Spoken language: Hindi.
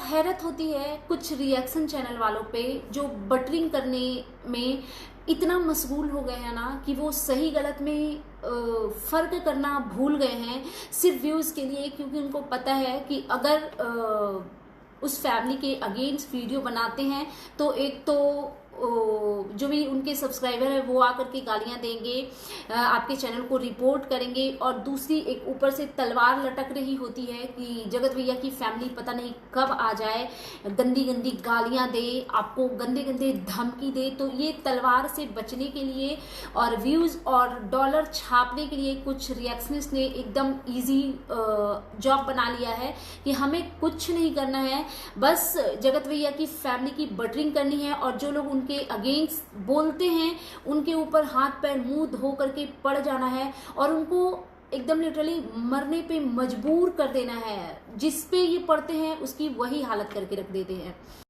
हैरत होती है कुछ रिएक्शन चैनल वालों पे जो बटरिंग करने में इतना मशगूल हो गए हैं ना कि वो सही गलत में फ़र्क करना भूल गए हैं सिर्फ व्यूज़ के लिए, क्योंकि उनको पता है कि अगर उस फैमिली के अगेंस्ट वीडियो बनाते हैं तो एक तो जो भी उनके सब्सक्राइबर है वो आकर के गालियां देंगे, आपके चैनल को रिपोर्ट करेंगे, और दूसरी एक ऊपर से तलवार लटक रही होती है कि जगत भैया की फैमिली पता नहीं कब आ जाए, गंदी गंदी गालियां दे, आपको गंदे गंदे धमकी दे। तो ये तलवार से बचने के लिए और व्यूज़ और डॉलर छापने के लिए कुछ रिएक्शनिस्ट ने एकदम ईजी जॉब बना लिया है कि हमें कुछ नहीं करना है, बस जगत भैया की फैमिली की बटरिंग करनी है, और जो लोग के अगेंस्ट बोलते हैं उनके ऊपर हाथ पैर मुंह धो करके पड़ जाना है और उनको एकदम लिटरली मरने पे मजबूर कर देना है। जिस पे ये पड़ते हैं उसकी वही हालत करके रख देते हैं।